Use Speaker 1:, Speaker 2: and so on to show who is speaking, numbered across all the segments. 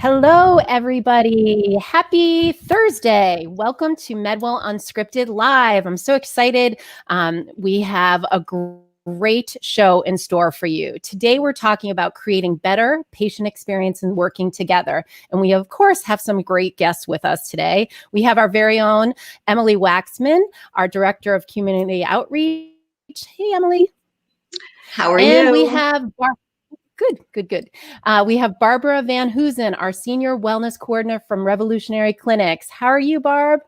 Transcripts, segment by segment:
Speaker 1: Hello, everybody. Happy Thursday. Welcome to MedWell Unscripted Live. I'm so excited. We have a great show in store for you. Today, we're talking about creating better patient experience and working together. And we, of course, have some great guests with us today. We have our very own Emily Waxman, our Director of Community Outreach. Hey, Emily.
Speaker 2: How are
Speaker 1: and
Speaker 2: you?
Speaker 1: We have Good. We have Barbara Van Hoosen, our Senior Wellness Coordinator from Revolutionary Clinics. How are you, Barb?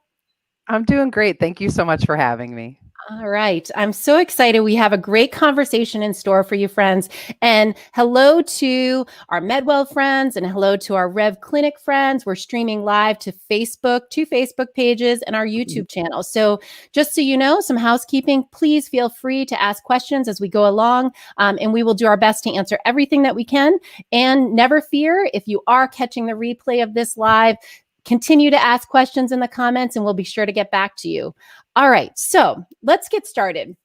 Speaker 3: I'm doing great. Thank you so much for having me.
Speaker 1: All right. I'm so excited. We have a great conversation in store for you, friends. And hello to our MedWell friends and hello to our Rev Clinic friends. We're streaming live to Facebook, two Facebook pages and our YouTube channel. So just so you know, some housekeeping, please feel free to ask questions as we go along. And we will do our best to answer everything that we can. And never fear, if you are catching the replay of this live, continue to ask questions in the comments and we'll be sure to get back to you. All right, so let's get started.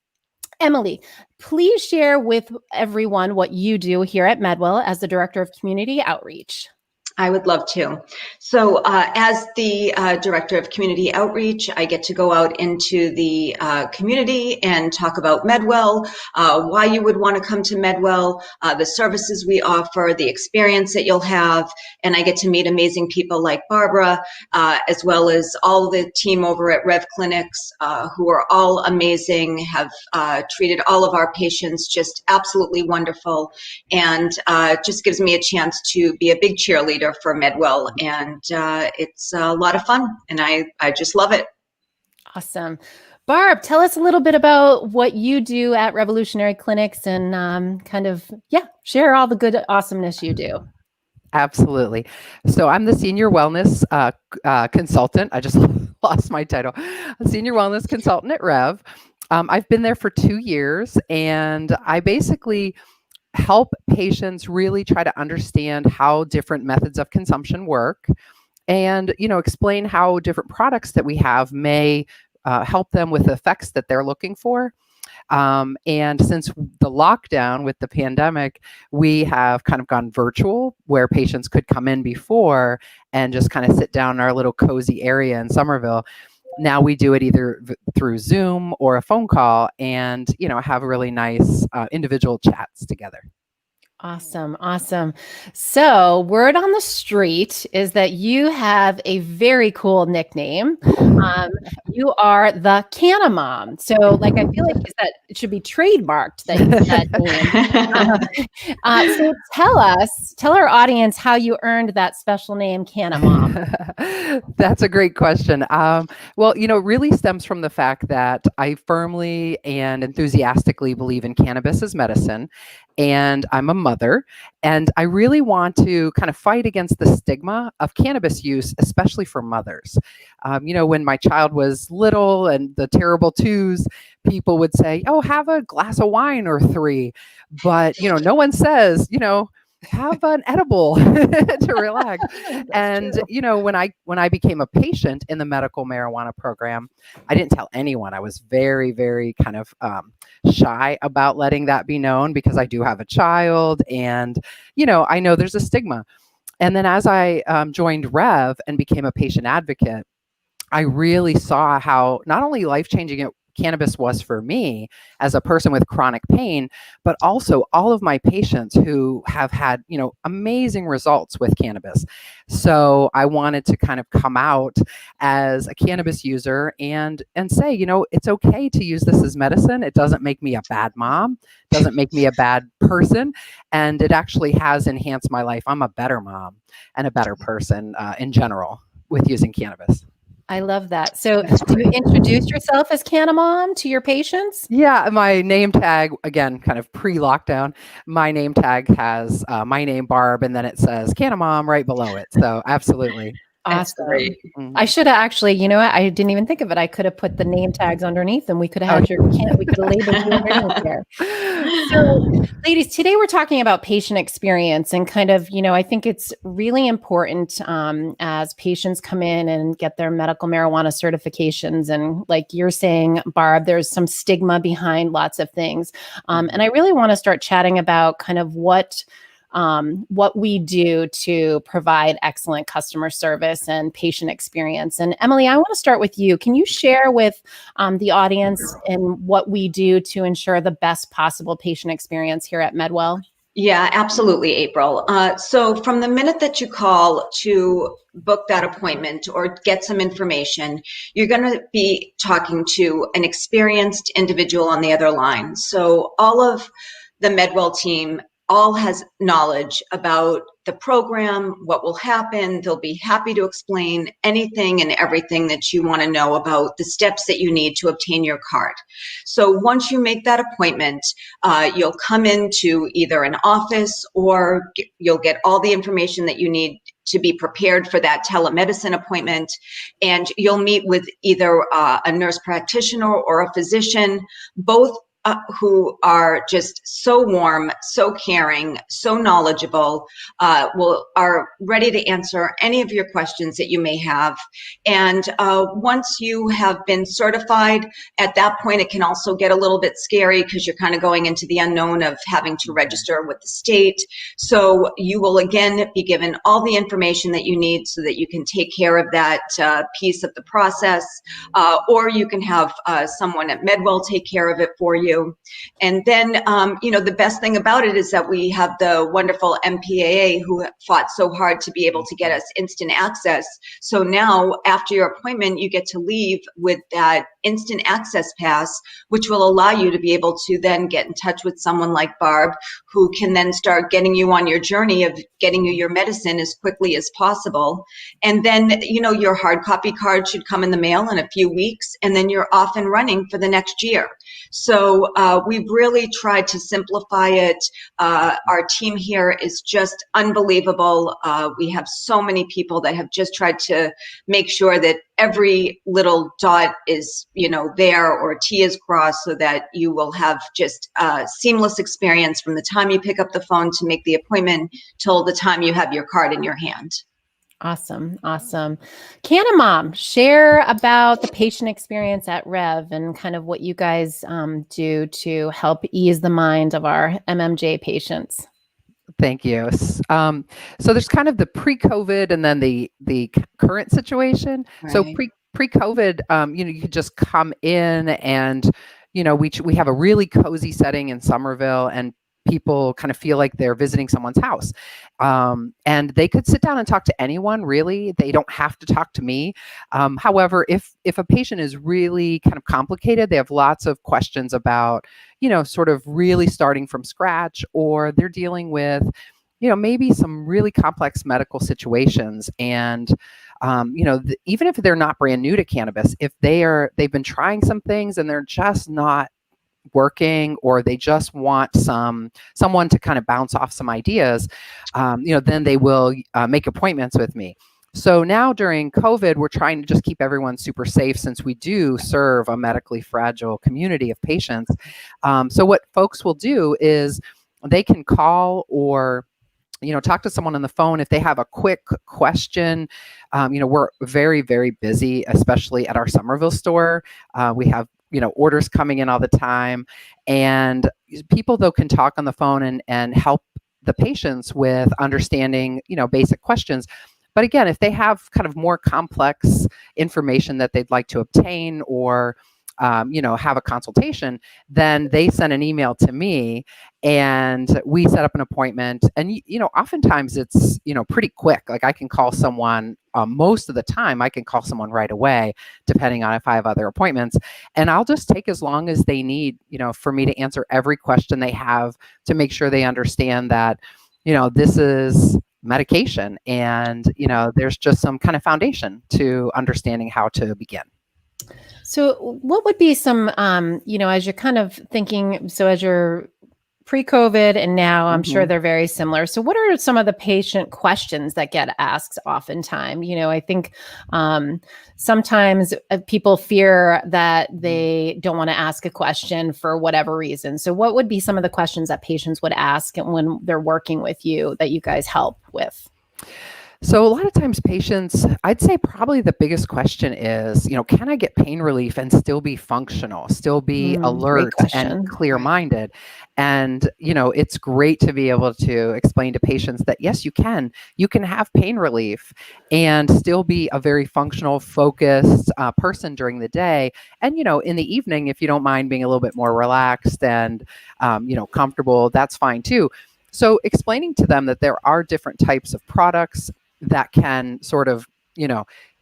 Speaker 1: Emily, please share with everyone what you do here at MedWell as the Director of Community Outreach.
Speaker 2: I would love to. So as the Director of Community Outreach, I get to go out into the community and talk about MedWell, why you would want to come to MedWell, the services we offer, the experience that you'll have, and I get to meet amazing people like Barbara, as well as all the team over at Rev Clinics, who are all amazing, have treated all of our patients just absolutely wonderful, and just gives me a chance to be a big cheerleader for MedWell, and it's a lot of fun, and I just love it.
Speaker 1: Awesome. Barb, tell us a little bit about what you do at Revolutionary Clinics and share all the good awesomeness you do.
Speaker 3: Absolutely. So I'm the Senior Wellness Consultant. I just lost my title. Senior Wellness Consultant at Rev. I've been there for 2 years, and I basically help patients really try to understand how different methods of consumption work and, explain how different products that we have may help them with the effects that they're looking for. And since the lockdown with the pandemic, we have kind of gone virtual where patients could come in before and just kind of sit down in our little cozy area in Somerville. Now we do it either through Zoom or a phone call and, have really nice individual chats together.
Speaker 1: Awesome. So word on the street is that you have a very cool nickname. You are the Canna Mom. So I feel like it should be trademarked that name. So tell our audience how you earned that special name, Canna Mom.
Speaker 3: That's a great question. Well, it really stems from the fact that I firmly and enthusiastically believe in cannabis as medicine. And I'm a mother, and I really want to kind of fight against the stigma of cannabis use, especially for mothers. When my child was little and the terrible twos, people would say, "Oh, have a glass of wine or 3." But, no one says, have an edible to relax. And true. When I became a patient in the medical marijuana program, I didn't tell anyone. I was very, very kind of shy about letting that be known because I do have a child, and I know there's a stigma. And then as I joined Rev and became a patient advocate, I really saw how not only life-changing cannabis was for me as a person with chronic pain, but also all of my patients who have had, amazing results with cannabis. So I wanted to kind of come out as a cannabis user and say, it's okay to use this as medicine. It doesn't make me a bad mom, doesn't make me a bad person, and it actually has enhanced my life. I'm a better mom and a better person in general with using cannabis.
Speaker 1: I love that. So do you introduce yourself as Canna Mom to your patients?
Speaker 3: Yeah, my name tag, again, kind of pre-lockdown, my name tag has my name, Barb, and then it says Canna Mom right below it. So absolutely.
Speaker 1: Awesome. I should have actually, I didn't even think of it. I could have put the name tags underneath and we could have had we could have labeled you underneath there. So ladies, today we're talking about patient experience and kind of, I think it's really important as patients come in and get their medical marijuana certifications. And like you're saying, Barb, there's some stigma behind lots of things. And I really want to start chatting about kind of what what we do to provide excellent customer service and patient experience. And Emily, I want to start with you. Can you share with the audience and what we do to ensure the best possible patient experience here at MedWell?
Speaker 2: Yeah, absolutely, April. So from the minute that you call to book that appointment or get some information, you're going to be talking to an experienced individual on the other line. So all of the MedWell team all has knowledge about the program, what will happen. They'll be happy to explain anything and everything that you want to know about the steps that you need to obtain your card. So once you make that appointment, you'll come into either an office or you'll get all the information that you need to be prepared for that telemedicine appointment. And you'll meet with either a nurse practitioner or a physician, both who are just so warm, so caring, so knowledgeable, are ready to answer any of your questions that you may have. And once you have been certified, at that point, it can also get a little bit scary because you're kind of going into the unknown of having to register with the state. So you will again be given all the information that you need so that you can take care of that piece of the process, or you can have someone at MedWell take care of it for you. And then, the best thing about it is that we have the wonderful MPAA who fought so hard to be able to get us instant access. So now after your appointment, you get to leave with that instant access pass, which will allow you to be able to then get in touch with someone like Barb, who can then start getting you on your journey of getting you your medicine as quickly as possible. And then, your hard copy card should come in the mail in a few weeks, and then you're off and running for the next year. So we've really tried to simplify it. Our team here is just unbelievable. We have so many people that have just tried to make sure that every little dot is, there or T is crossed so that you will have just a seamless experience from the time you pick up the phone to make the appointment till the time you have your card in your hand.
Speaker 1: Awesome. Canna Mom, share about the patient experience at Rev and kind of what you guys do to help ease the mind of our MMJ patients.
Speaker 3: Thank you. So there's kind of the pre-COVID and then the current situation. Right. So pre-COVID, you could just come in and, we have a really cozy setting in Somerville, and people kind of feel like they're visiting someone's house. And they could sit down and talk to anyone, really. They don't have to talk to me. However, if a patient is really kind of complicated, they have lots of questions about, sort of really starting from scratch, or they're dealing with, maybe some really complex medical situations. And, even if they're not brand new to cannabis, if they've been trying some things and they're just not working, or they just want someone to kind of bounce off some ideas, then they will make appointments with me. So now during COVID, we're trying to just keep everyone super safe, since we do serve a medically fragile community of patients. So what folks will do is they can call or talk to someone on the phone if they have a quick question. We're very, very busy, especially at our Somerville store. We have orders coming in all the time, and people though can talk on the phone and help the patients with understanding, basic questions. But again, if they have kind of more complex information that they'd like to obtain, or have a consultation, then they send an email to me and we set up an appointment. And, oftentimes it's, pretty quick. Like I can call someone, most of the time I can call someone right away, depending on if I have other appointments. And I'll just take as long as they need, for me to answer every question they have, to make sure they understand that, this is medication, and, there's just some kind of foundation to understanding how to begin.
Speaker 1: So what would be some, as you're kind of thinking, so as you're pre-COVID and now, I'm sure they're very similar. So what are some of the patient questions that get asked oftentimes? I think sometimes people fear that they don't want to ask a question for whatever reason. So what would be some of the questions that patients would ask when they're working with you that you guys help with?
Speaker 3: So a lot of times patients, I'd say probably the biggest question is, can I get pain relief and still be functional, still be
Speaker 1: Great
Speaker 3: alert and
Speaker 1: question.
Speaker 3: clear-minded? And, it's great to be able to explain to patients that, yes, you can. You can have pain relief and still be a very functional, focused person during the day. And, in the evening, if you don't mind being a little bit more relaxed and, comfortable, that's fine too. So explaining to them that there are different types of products that can sort of,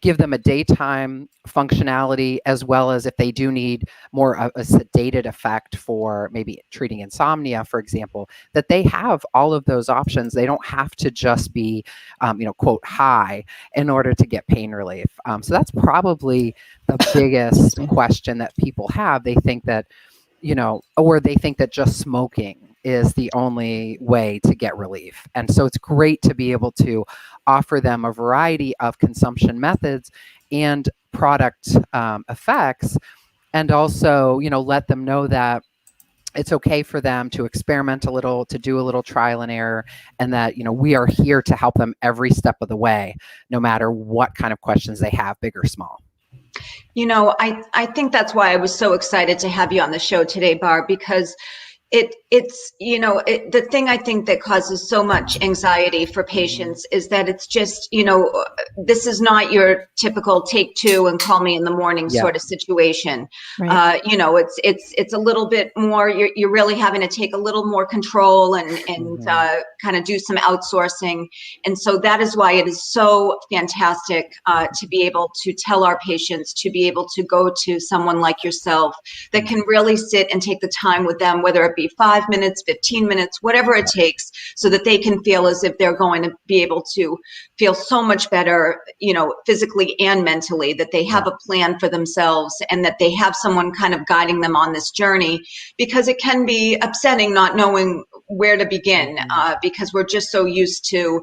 Speaker 3: give them a daytime functionality, as well as if they do need more a sedated effect for maybe treating insomnia, for example, that they have all of those options. They don't have to just be, quote, high in order to get pain relief. So that's probably the biggest question that people have. They think that, or they think that just smoking is the only way to get relief. And so it's great to be able to offer them a variety of consumption methods and product effects, and also, let them know that it's okay for them to experiment a little, to do a little trial and error, and that, we are here to help them every step of the way, no matter what kind of questions they have, big or small.
Speaker 2: I think that's why I was so excited to have you on the show today, Barb, because the thing I think that causes so much anxiety for patients is that it's just, this is not your typical take two and call me in the morning sort of situation.
Speaker 1: Right.
Speaker 2: It's a little bit more, you're really having to take a little more control and kind of do some outsourcing. And so that is why it is so fantastic to be able to tell our patients to be able to go to someone like yourself that can really sit and take the time with them, whether it be 5 minutes, 15 minutes, whatever it takes, so that they can feel as if they're going to be able to feel so much better, physically and mentally, that they have a plan for themselves and that they have someone kind of guiding them on this journey, because it can be upsetting not knowing where to begin, because we're just so used to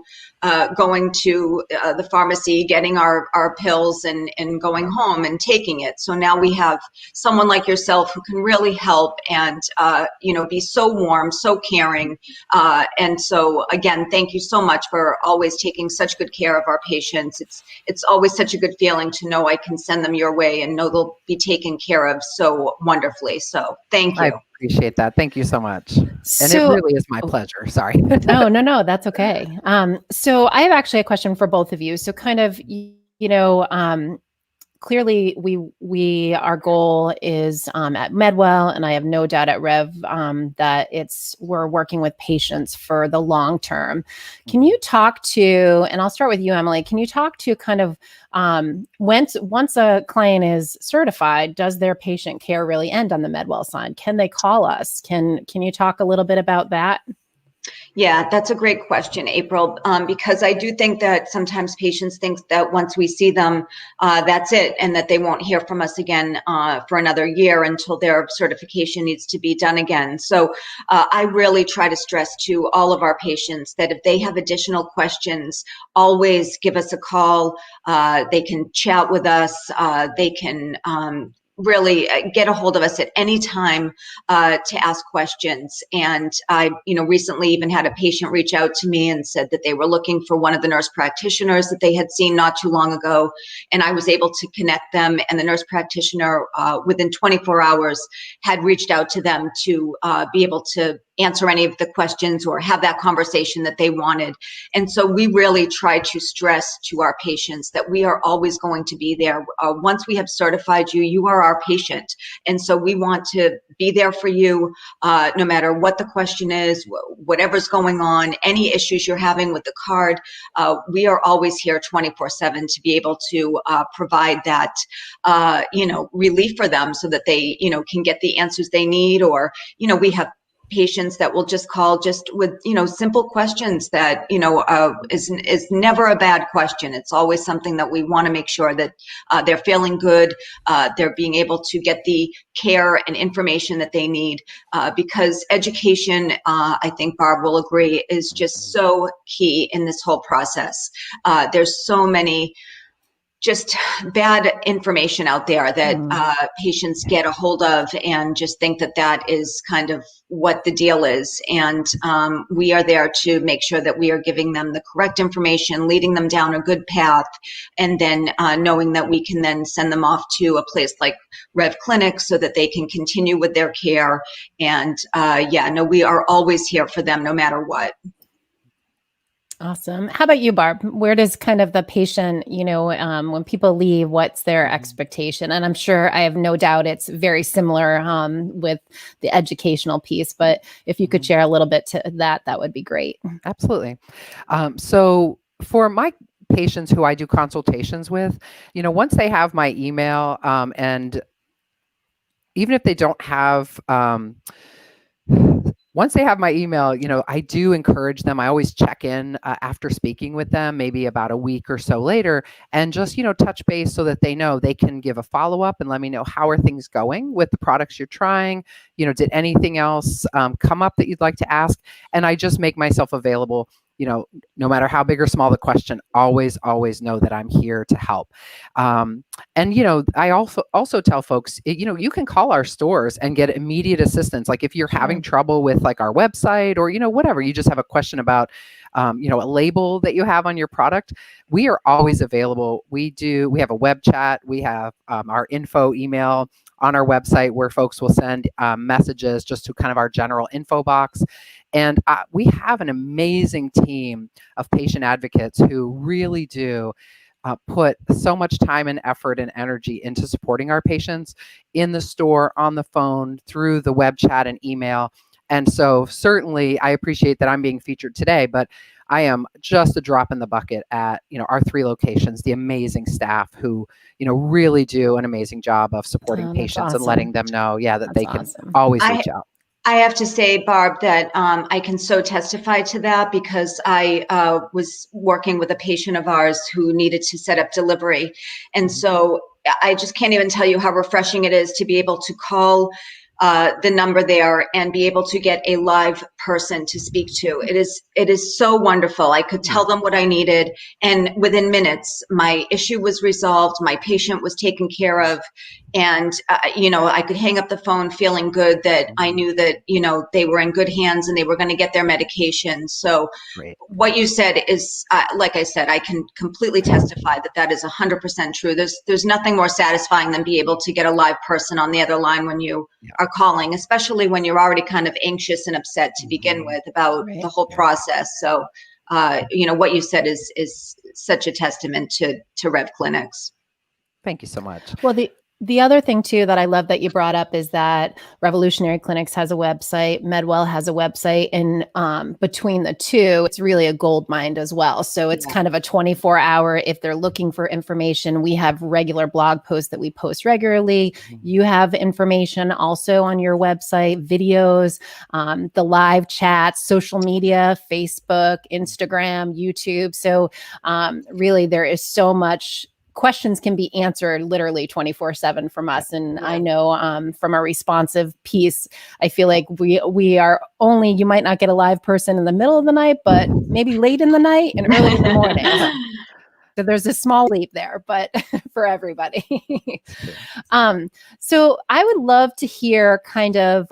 Speaker 2: going to the pharmacy, getting our pills and going home and taking it. So now we have someone like yourself who can really help and, be so warm, so caring. And so again, thank you so much for always taking such good care of our patients. It's always such a good feeling to know I can send them your way and know they'll be taken care of so wonderfully. So thank you.
Speaker 3: I appreciate that. Thank you so much. And it really is my pleasure. Sorry.
Speaker 1: No, that's okay. So I have actually a question for both of you. So kind of, clearly our goal is at MedWell, and I have no doubt at Rev that we're working with patients for the long term. Can you talk to, and I'll start with you, Emily, can you talk to kind of once a client is certified, does their patient care really end on the MedWell side? Can they call us? Can you talk a little bit about that?
Speaker 2: Yeah, that's a great question, April, because I do think that sometimes patients think that once we see them, that's it, and that they won't hear from us again for another year until their certification needs to be done again. So I really try to stress to all of our patients that if they have additional questions, always give us a call. They can chat with us. They can really get a hold of us at any time to ask questions. And I, recently even had a patient reach out to me and said that they were looking for one of the nurse practitioners that they had seen not too long ago. And I was able to connect them, and the nurse practitioner within 24 hours had reached out to them to be able to answer any of the questions or have that conversation that they wanted. And so we really try to stress to our patients that we are always going to be there. Once we have certified you, you are our patient. And so we want to be there for you, no matter what the question is, whatever's going on, any issues you're having with the card. We are always here 24/7 to be able to provide that, relief for them so that they, can get the answers they need. Or, we have patients that will just call just with, simple questions that, is never a bad question. It's always something that we want to make sure that they're feeling good. They're being able to get the care and information that they need, because education, I think Barb will agree, is just so key in this whole process. There's so many just bad information out there that patients get a hold of and just think that that is kind of what the deal is. And we are there to make sure that we are giving them the correct information, leading them down a good path, and then knowing that we can then send them off to a place like Rev Clinics so that they can continue with their care. And we are always here for them no matter what.
Speaker 1: Awesome. How about you, Barb? Where does kind of the patient, when people leave, what's their expectation? And I'm sure, I have no doubt it's very similar with the educational piece, but if you could share a little bit to that, that would be great.
Speaker 3: Absolutely. So for my patients who I do consultations with, once they have my email, and even if they don't have, once they have my email, I do encourage them. I always check in after speaking with them, maybe about a week or so later, and just, touch base so that they know they can give a follow-up and let me know, how are things going with the products you're trying? Did anything else come up that you'd like to ask? And I just make myself available. No matter how big or small the question, always know that I'm here to help. And, I also tell folks, you can call our stores and get immediate assistance. Like if you're having trouble with like our website or, whatever, you just have a question about, a label that you have on your product, we are always available. We have a web chat. We have our info email on our website where folks will send messages just to kind of our general info box. And we have an amazing team of patient advocates who really do put so much time and effort and energy into supporting our patients in the store, on the phone, through the web chat and email. And so certainly I appreciate that I'm being featured today, but I am just a drop in the bucket at, our 3 locations, the amazing staff who, really do an amazing job of supporting patients and letting them know, that they can always reach out.
Speaker 2: I have to say, Barb, that I can so testify to that because I was working with a patient of ours who needed to set up delivery. And so I just can't even tell you how refreshing it is to be able to call the number there and be able to get a live person to speak to. It is so wonderful. I could tell them what I needed, and within minutes, my issue was resolved. My patient was taken care of, and I could hang up the phone feeling good that I knew that they were in good hands and they were going to get their medication. So
Speaker 3: Great.
Speaker 2: What you said is, like I said, I can completely testify that is 100% true. There's nothing more satisfying than be able to get a live person on the other line when you are calling, especially when you're already kind of anxious and upset to begin with about the whole process. So, what you said is such a testament to Rev Clinics.
Speaker 3: Thank you so much.
Speaker 1: Well, the other thing too that I love that you brought up is that Revolutionary Clinics has a website, MedWell has a website, and between the two, it's really a gold mine as well. So it's kind of a 24-hour, if they're looking for information, we have regular blog posts that we post regularly. You have information also on your website, videos, the live chats, social media, Facebook, Instagram, YouTube. So really there is so much. Questions can be answered literally 24/7 from us. And I know from a responsive piece, I feel like we are only, you might not get a live person in the middle of the night, but maybe late in the night and early in the morning. So there's a small leap there, but for everybody. So I would love to hear kind of,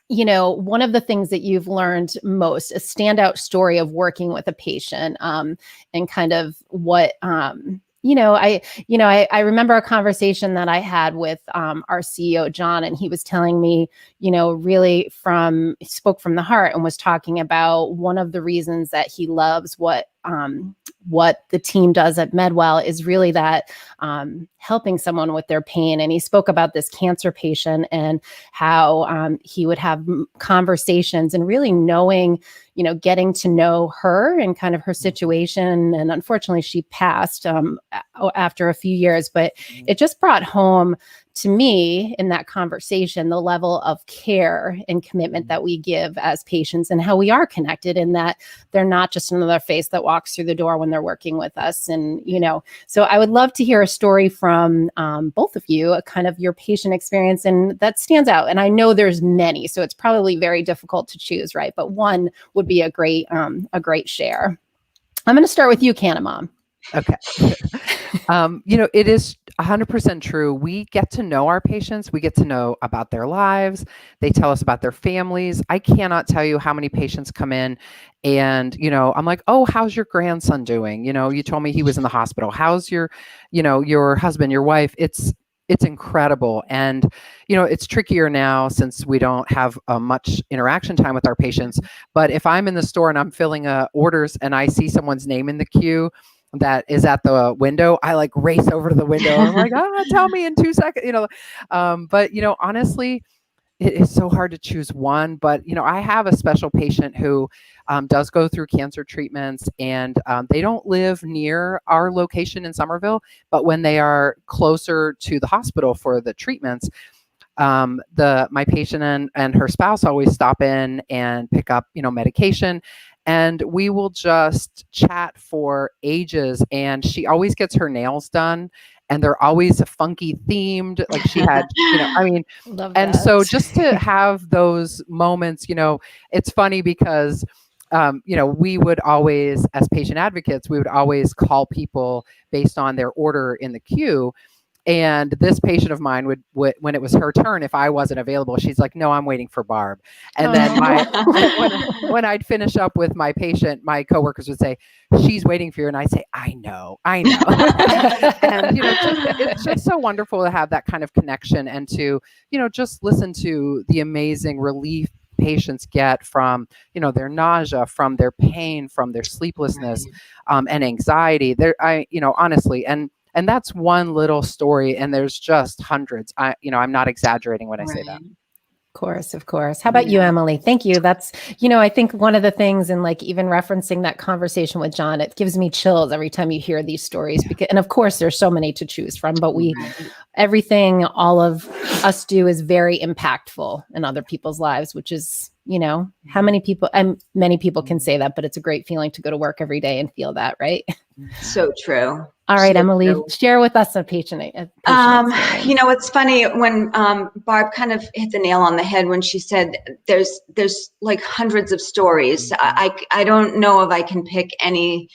Speaker 1: one of the things that you've learned most, a standout story of working with a patient, and kind of what, I remember a conversation that I had with our CEO, John, and he was telling me, really spoke from the heart and was talking about one of the reasons that he loves what the team does at MedWell is really that helping someone with their pain. And he spoke about this cancer patient and how he would have conversations and really knowing, getting to know her and kind of her situation. And unfortunately, she passed after a few years, but it just brought home to me in that conversation the level of care and commitment that we give as patients and how we are connected in that they're not just another face that walks through the door when they're working with us. And, so I would love to hear a story from both of you, a kind of your patient experience and that stands out. And I know there's many, so it's probably very difficult to choose, right? But one would be a great share. I'm going to start with you, Canna Mom.
Speaker 3: Okay. It is 100% true. We get to know our patients. We get to know about their lives. They tell us about their families. I cannot tell you how many patients come in and, I'm like, oh, how's your grandson doing? You told me he was in the hospital. How's your husband, your wife? It's incredible. And, it's trickier now since we don't have much interaction time with our patients. But if I'm in the store and I'm filling orders and I see someone's name in the queue that is at the window, I like race over to the window. I'm like, tell me in 2 seconds, but honestly, it is so hard to choose one. But, I have a special patient who does go through cancer treatments, and they don't live near our location in Somerville, but when they are closer to the hospital for the treatments, my patient and her spouse always stop in and pick up, medication. And we will just chat for ages. And she always gets her nails done, and they're always funky themed. Like she had,
Speaker 1: Love
Speaker 3: and
Speaker 1: that.
Speaker 3: so just to have those moments, it's funny because, we would always, as patient advocates, we would always call people based on their order in the queue. And this patient of mine would, when it was her turn, if I wasn't available, she's like, no, I'm waiting for Barb. And then when I'd finish up with my patient, my coworkers would say, she's waiting for you. And I say, I know. And, it's just so wonderful to have that kind of connection and to, just listen to the amazing relief patients get from, their nausea, from their pain, from their sleeplessness, and anxiety. Honestly, and that's one little story, and there's just hundreds. I'm not exaggerating when I say that.
Speaker 1: Of course. How about you, Emily? Thank you. That's, I think one of the things, and like even referencing that conversation with John, it gives me chills every time you hear these stories. Because, and of course, there's so many to choose from, but everything all of us do is very impactful in other people's lives, which is, how many people, and many people can say that, but it's a great feeling to go to work every day and feel that, right?
Speaker 2: So true.
Speaker 1: All right,
Speaker 2: So
Speaker 1: Emily,
Speaker 2: true.
Speaker 1: share with us a patient experience.
Speaker 2: It's funny when Barb kind of hit the nail on the head when she said there's like hundreds of stories. I don't know if I can pick any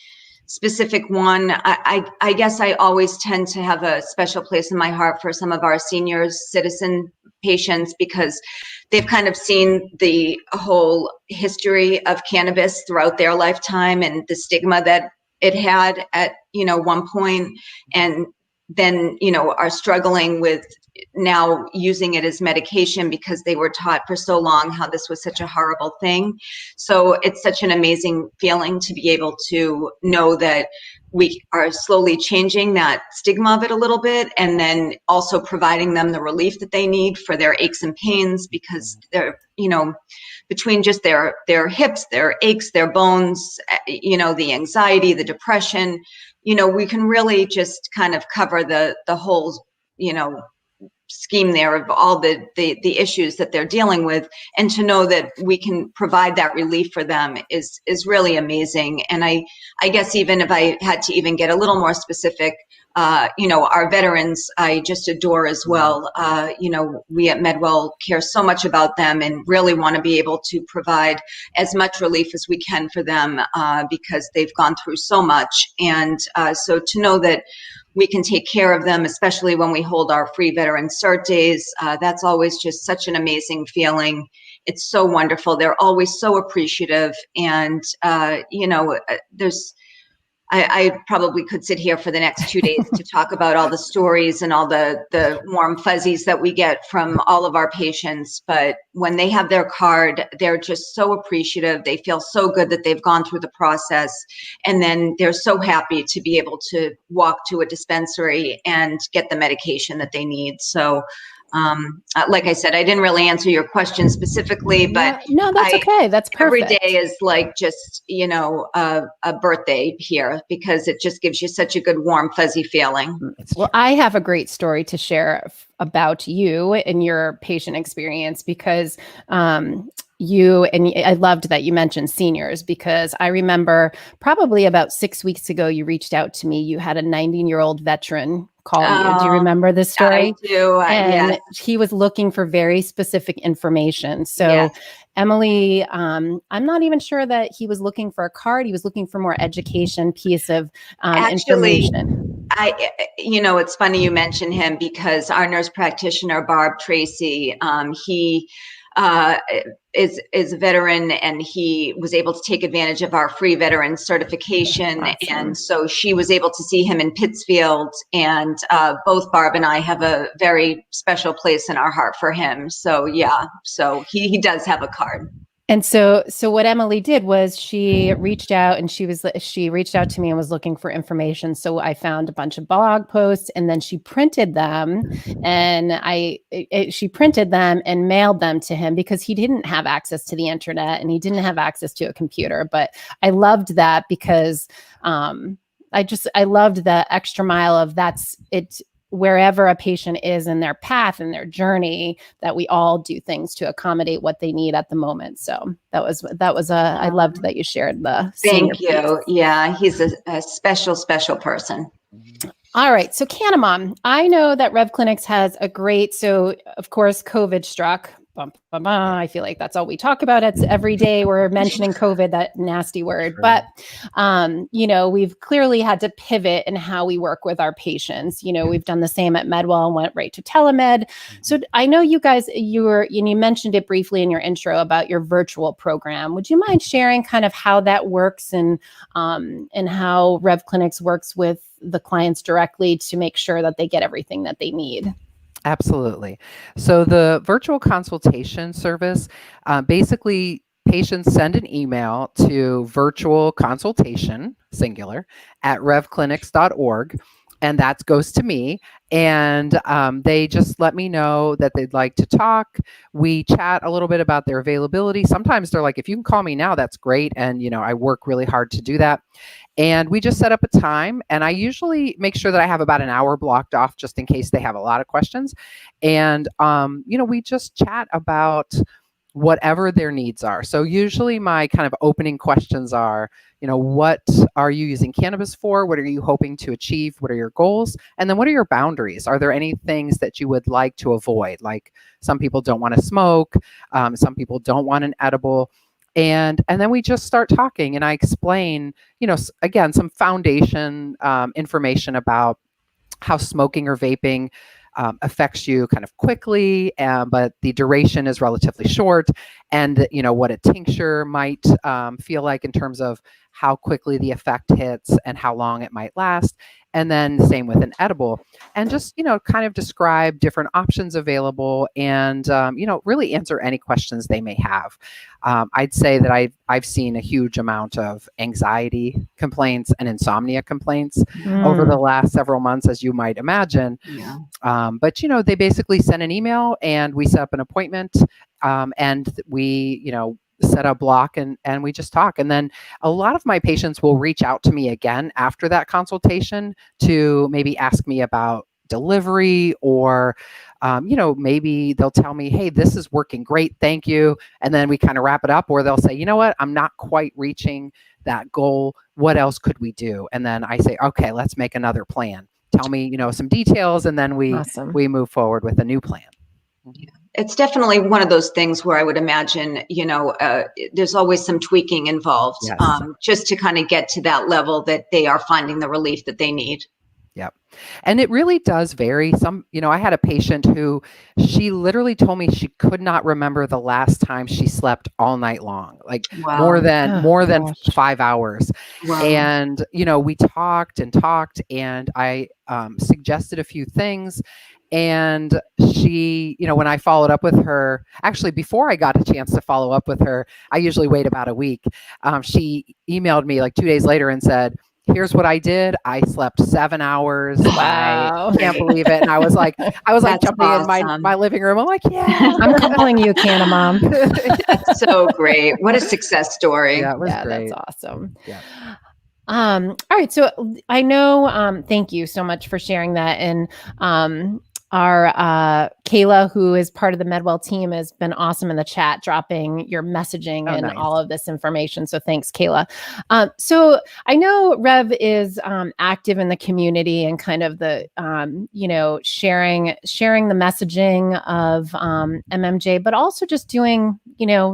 Speaker 2: specific one. I guess I always tend to have a special place in my heart for some of our seniors citizen patients, because they've kind of seen the whole history of cannabis throughout their lifetime and the stigma that it had at, one point, and then, are struggling with now using it as medication because they were taught for so long how this was such a horrible thing. So it's such an amazing feeling to be able to know that we are slowly changing that stigma of it a little bit, and then also providing them the relief that they need for their aches and pains, because they're, between just their hips, their aches, their bones, the anxiety, the depression, we can really just kind of cover the whole, scheme there of all the issues that they're dealing with, and to know that we can provide that relief for them is really amazing. And I guess even if I had to even get a little more specific, our veterans, I just adore as well. We at MedWell care so much about them and really want to be able to provide as much relief as we can for them, because they've gone through so much. And so to know that we can take care of them, especially when we hold our free veteran cert days. That's always just such an amazing feeling. It's so wonderful. They're always so appreciative. And, I probably could sit here for the next 2 days to talk about all the stories and all the warm fuzzies that we get from all of our patients. But when they have their card, they're just so appreciative. They feel so good that they've gone through the process. And then they're so happy to be able to walk to a dispensary and get the medication that they need. So, like I said, I didn't really answer your question specifically, but
Speaker 1: no, that's okay. That's perfect.
Speaker 2: Every day is like just, a birthday here, because it just gives you such a good, warm, fuzzy feeling.
Speaker 1: Well, I have a great story to share about you and your patient experience, because I loved that you mentioned seniors, because I remember probably about 6 weeks ago, you reached out to me. You had a 19-year-old veteran call you. Do you remember this story?
Speaker 2: I do.
Speaker 1: And
Speaker 2: yes.
Speaker 1: he was looking for very specific information. So
Speaker 2: Yes.
Speaker 1: Emily, I'm not even sure that he was looking for a card. He was looking for more education piece of information.
Speaker 2: It's funny you mention him because our nurse practitioner, Barb Tracy, he is a veteran, and he was able to take advantage of our free veteran certification.
Speaker 1: Awesome.
Speaker 2: And so she was able to see him in Pittsfield, and both Barb and I have a very special place in our heart for him. So so he does have a card.
Speaker 1: And so what Emily did was she reached out, and she reached out to me and was looking for information. So I found a bunch of blog posts, and then she printed them, and she printed them and mailed them to him because he didn't have access to the internet and he didn't have access to a computer. But I loved that because I loved the extra mile of that's it. Wherever a patient is in their path and their journey, that we all do things to accommodate what they need at the moment. So I loved that you shared the.
Speaker 2: Thank you. Yeah, he's a special person.
Speaker 1: All right. So Canamom, I know that Rev Clinics has a great, so of course, COVID struck. I feel like that's all we talk about. It's every day we're mentioning COVID, that nasty word.
Speaker 3: Sure.
Speaker 1: But, we've clearly had to pivot in how we work with our patients. We've done the same at MedWell and went right to telemed. So I know you guys, you mentioned it briefly in your intro about your virtual program. Would you mind sharing kind of how that works and how Rev Clinics works with the clients directly to make sure that they get everything that they need?
Speaker 3: Absolutely. So the virtual consultation service, basically patients send an email to virtual consultation, singular, at revclinics.org. And that goes to me. And they just let me know that they'd like to talk. We chat a little bit about their availability. Sometimes they're like, if you can call me now, that's great. And, I work really hard to do that. And we just set up a time. And I usually make sure that I have about an hour blocked off just in case they have a lot of questions. And, we just chat about whatever their needs are. So usually my kind of opening questions are, what are you using cannabis for? What are you hoping to achieve? What are your goals? And then what are your boundaries? Are there any things that you would like to avoid? Like some people don't want to smoke. Some people don't want an edible. And then we just start talking, and I explain, again, some foundation information about how smoking or vaping affects you kind of quickly, but the duration is relatively short, and what a tincture might feel like in terms of how quickly the effect hits and how long it might last. And then same with an edible, and just, kind of describe different options available and, really answer any questions they may have. I'd say that I've seen a huge amount of anxiety complaints and insomnia complaints over the last several months, as you might imagine.
Speaker 2: Yeah.
Speaker 3: But, they basically send an email and we set up an appointment, and we, set a block and we just talk. And then a lot of my patients will reach out to me again after that consultation to maybe ask me about delivery, or, maybe they'll tell me, hey, this is working great, thank you. And then we kind of wrap it up, or they'll say, you know what, I'm not quite reaching that goal. What else could we do? And then I say, okay, let's make another plan. Tell me, some details. And then we move forward with a new plan.
Speaker 2: It's definitely one of those things where I would imagine, there's always some tweaking involved,
Speaker 3: Yes.
Speaker 2: Just to kind of get to that level that they are finding the relief that they need.
Speaker 3: Yep. And it really does vary. I had a patient who, she literally told me she could not remember the last time she slept all night long, like
Speaker 2: Wow.
Speaker 3: more than
Speaker 1: Gosh.
Speaker 3: 5 hours.
Speaker 2: Wow.
Speaker 3: And, we talked and I suggested a few things. And she, when I followed up with her, actually before I got a chance to follow up with her, I usually wait about a week. She emailed me like 2 days later and said, here's what I did. I slept 7 hours.
Speaker 1: Wow.
Speaker 3: I can't believe it. And I was like
Speaker 2: That's
Speaker 3: jumping
Speaker 2: awesome.
Speaker 3: in my living room. I'm like, yeah.
Speaker 1: I'm calling you, Canamom.
Speaker 2: That's so great. What a success story.
Speaker 3: Yeah, it was great.
Speaker 1: That's awesome.
Speaker 3: Yeah.
Speaker 1: All right. So I know, thank you so much for sharing that. And our Kayla, who is part of the MedWell team, has been awesome in the chat, dropping your messaging and
Speaker 3: nice.
Speaker 1: all of this information. So thanks, Kayla. So I know Rev is active in the community and kind of the, sharing the messaging of MMJ, but also just doing,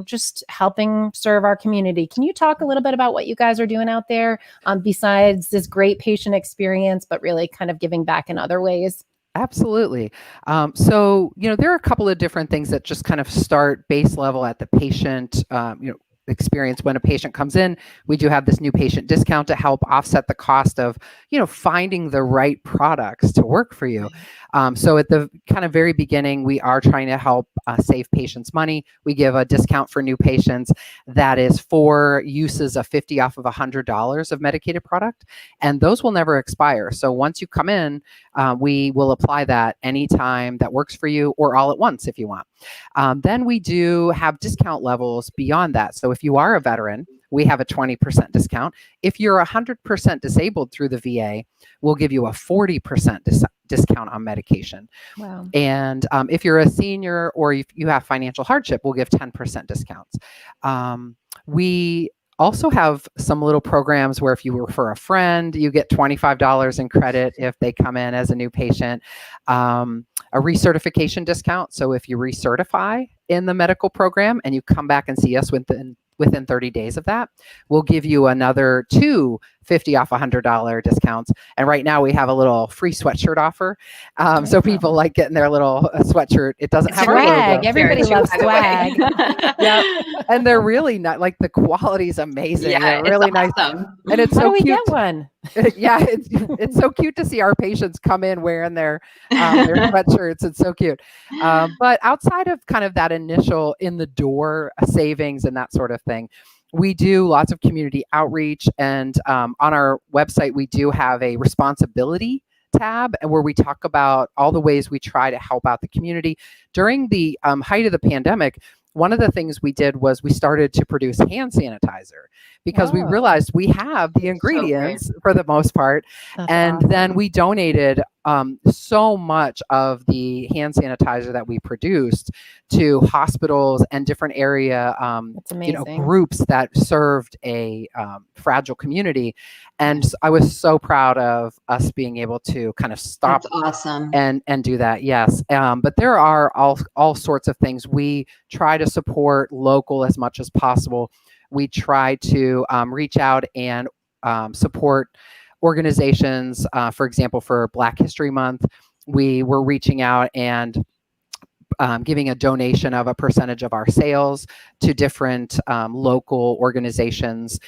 Speaker 1: just helping serve our community. Can you talk a little bit about what you guys are doing out there besides this great patient experience, but really kind of giving back in other ways?
Speaker 3: Absolutely. So, there are a couple of different things that just kind of start base level at the patient, experience. When a patient comes in, we do have this new patient discount to help offset the cost of, finding the right products to work for you. So at the kind of very beginning, we are trying to help save patients money. We give a discount for new patients that is for uses of 50 off of $100 of medicated product, and those will never expire. So once you come in, we will apply that anytime that works for you, or all at once if you want. Then we do have discount levels beyond that. So if you are a veteran, we have a 20% discount. If you're 100% disabled through the VA, we'll give you a 40% discount on medication.
Speaker 1: Wow.
Speaker 3: And if you're a senior or if you have financial hardship, we'll give 10% discounts. We also have some little programs where if you refer a friend, you get $25 in credit if they come in as a new patient. A recertification discount. So if you recertify in the medical program and you come back and see us within 30 days of that, we'll give you another two 50 off $100 discounts. And right now we have a little free sweatshirt offer. So people like getting their little sweatshirt. It doesn't have
Speaker 1: swag.
Speaker 3: our logo.
Speaker 1: Everybody loves swag.
Speaker 3: Yeah. And they're really not, like, the quality is amazing.
Speaker 2: Yeah,
Speaker 3: they're really
Speaker 2: awesome.
Speaker 3: nice. And it's
Speaker 1: How
Speaker 3: so
Speaker 1: do we
Speaker 3: cute.
Speaker 1: get one?
Speaker 3: Yeah, it's so cute to see our patients come in wearing their sweatshirts. It's so cute. But outside of kind of that initial in the door savings and that sort of thing, we do lots of community outreach, and on our website we do have a responsibility tab where we talk about all the ways we try to help out the community. During the height of the pandemic, one of the things we did was we started to produce hand sanitizer because we realized we have the ingredients for the most part.
Speaker 1: That's
Speaker 3: and
Speaker 1: awesome.
Speaker 3: then we donated so much of the hand sanitizer that we produced to hospitals and different area
Speaker 1: That's amazing.
Speaker 3: groups that served a fragile community. And I was so proud of us being able to kind of stop
Speaker 2: That's awesome.
Speaker 3: and do that. Yes. But there are all sorts of things. We try to support local as much as possible. We try to reach out and support organizations. For example, for Black History Month, we were reaching out and giving a donation of a percentage of our sales to different local organizations.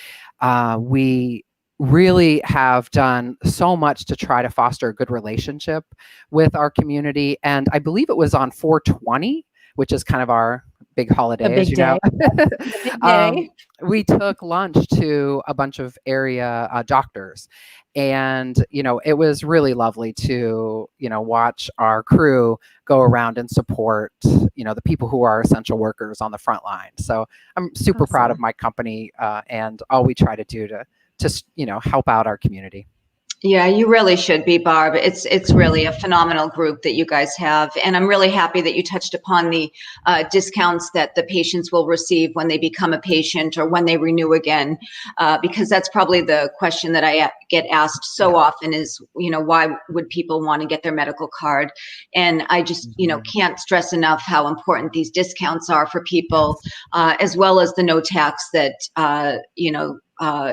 Speaker 3: We really have done so much to try to foster a good relationship with our community. And I believe it was on 4/20, which is kind of our big holiday,
Speaker 1: big
Speaker 3: as you
Speaker 1: day.
Speaker 3: know. We took lunch to a bunch of area doctors. And, it was really lovely to, watch our crew go around and support, the people who are essential workers on the front line. So I'm super proud of my company and all we try to do to help out our community.
Speaker 2: Yeah, you really should be, Barb. It's really a phenomenal group that you guys have. And I'm really happy that you touched upon the discounts that the patients will receive when they become a patient or when they renew again, because that's probably the question that I get asked so often is, why would people want to get their medical card? And I just, can't stress enough how important these discounts are for people, as well as the no tax that,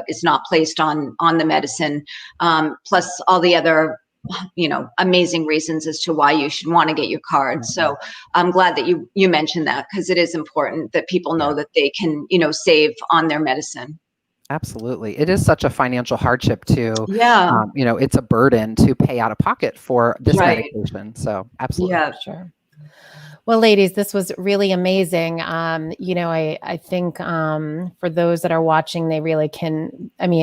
Speaker 2: is not placed on the medicine, plus all the other, amazing reasons as to why you should want to get your card. So I'm glad that you mentioned that, because it is important that people know that they can, save on their medicine.
Speaker 3: Absolutely. It is such a financial hardship to,
Speaker 2: Yeah.
Speaker 3: It's a burden to pay out of pocket for this medication. So absolutely.
Speaker 2: Yeah,
Speaker 1: sure. Well, ladies, this was really amazing. I think for those that are watching, they really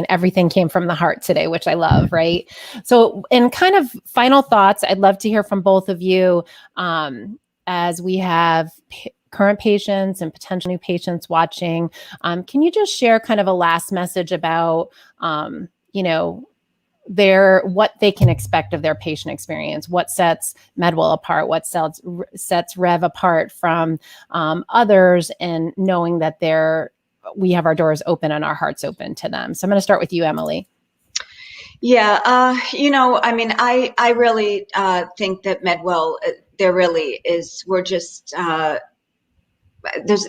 Speaker 1: everything came from the heart today, which I love, right? So in kind of final thoughts, I'd love to hear from both of you as we have current patients and potential new patients watching. Can you just share kind of a last message about, what they can expect of their patient experience, what sets MedWell apart, what sets Rev apart from others, and knowing that we have our doors open and our hearts open to them. So I'm going to start with you, Emily.
Speaker 2: Yeah, I mean, I really think that MedWell, there really is, we're just,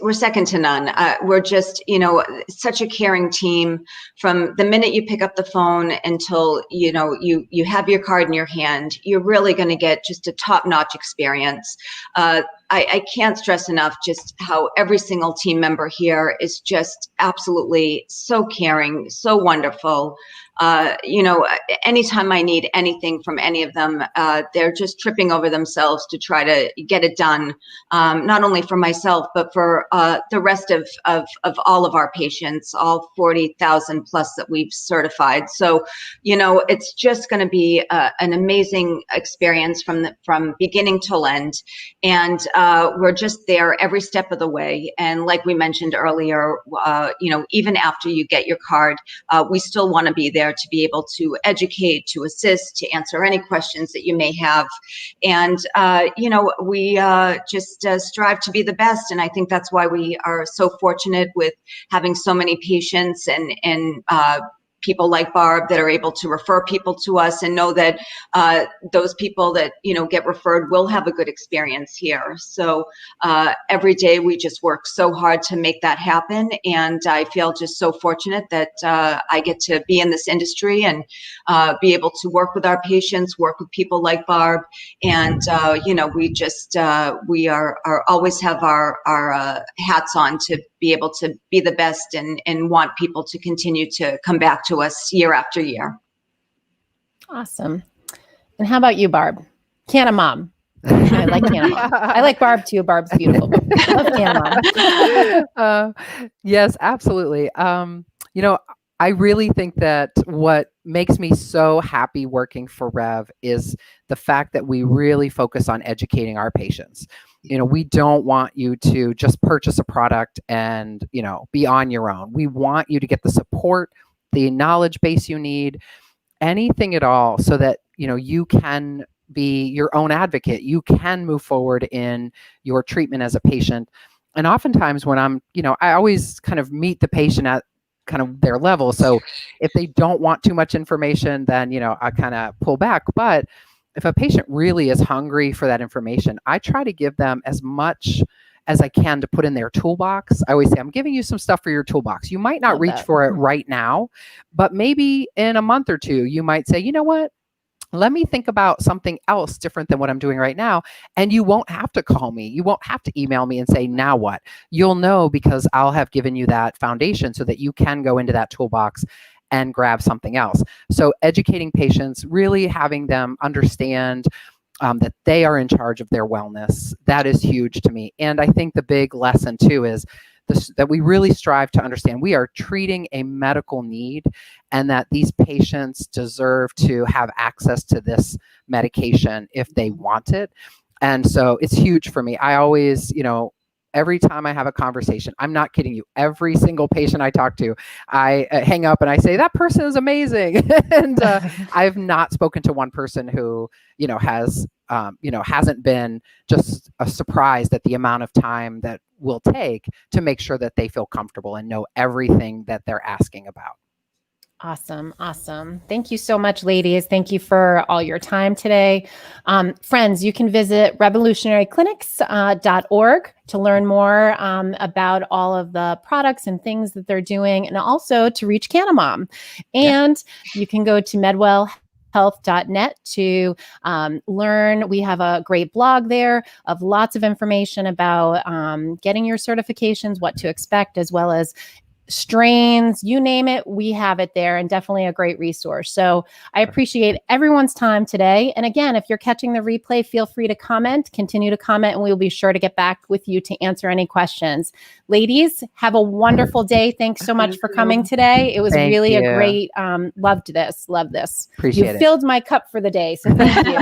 Speaker 2: we're second to none. We're just, such a caring team from the minute you pick up the phone until, you have your card in your hand. You're really going to get just a top-notch experience. I can't stress enough just how every single team member here is just absolutely so caring, so wonderful. Anytime I need anything from any of them, they're just tripping over themselves to try to get it done, not only for myself, but for the rest of all of our patients, all 40,000 plus that we've certified. So, it's just going to be an amazing experience from beginning till end. And we're just there every step of the way. And like we mentioned earlier, even after you get your card, we still want to be there to be able to educate, to assist, to answer any questions that you may have. And, we just strive to be the best. And I think that's why we are so fortunate with having so many patients and people like Barb that are able to refer people to us and know that those people that, get referred will have a good experience here. So every day we just work so hard to make that happen. And I feel just so fortunate that I get to be in this industry and be able to work with our patients, work with people like Barb. And, we just, we are always have our hats on to be able to be the best and want people to continue to come back to us year after year.
Speaker 1: Awesome. And how about you, Barb? Canna Mom. I like Canna Mom. I like Barb too. Barb's beautiful. But I love Canna Mom.
Speaker 3: Yes, absolutely. I really think that what makes me so happy working for Rev is the fact that we really focus on educating our patients. We don't want you to just purchase a product and, be on your own. We want you to get the support, the knowledge base you need, anything at all, so that, you can be your own advocate. You can move forward in your treatment as a patient. And oftentimes when I always kind of meet the patient at kind of their level. So if they don't want too much information, then, I kind of pull back. But if a patient really is hungry for that information, I try to give them as much as I can to put in their toolbox. I always say, I'm giving you some stuff for your toolbox. You might not reach for it right now, but maybe in a month or two, you might say, you know what? Let me think about something else different than what I'm doing right now. And you won't have to call me. You won't have to email me and say, now what? You'll know because I'll have given you that foundation so that you can go into that toolbox and grab something else. So educating patients, really having them understand that they are in charge of their wellness, that is huge to me. And I think the big lesson too is that we really strive to understand we are treating a medical need and that these patients deserve to have access to this medication if they want it. And so it's huge for me. I always, every time I have a conversation, I'm not kidding you, every single patient I talk to, I hang up and I say, that person is amazing. And I've not spoken to one person who, hasn't been just surprised at the amount of time that will take to make sure that they feel comfortable and know everything that they're asking about.
Speaker 1: Awesome. Awesome. Thank you so much, ladies. Thank you for all your time today. Friends, you can visit revolutionaryclinics.org to learn more about all of the products and things that they're doing, and also to reach Canna Mom. And you can go to medwellhealth.net to learn. We have a great blog there of lots of information about getting your certifications, what to expect, as well as strains, you name it, we have it there, and definitely a great resource. So I appreciate everyone's time today. And again, if you're catching the replay, feel free to continue to comment, and we'll be sure to get back with you to answer any questions. Ladies, have a wonderful day. Thanks so much for coming today. It was really a great, love this.
Speaker 3: Appreciate it.
Speaker 1: You filled my cup for the day. So thank you.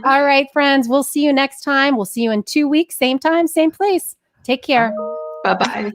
Speaker 1: All right, friends, we'll see you next time. We'll see you in 2 weeks, same time, same place. Take care.
Speaker 2: Bye-bye.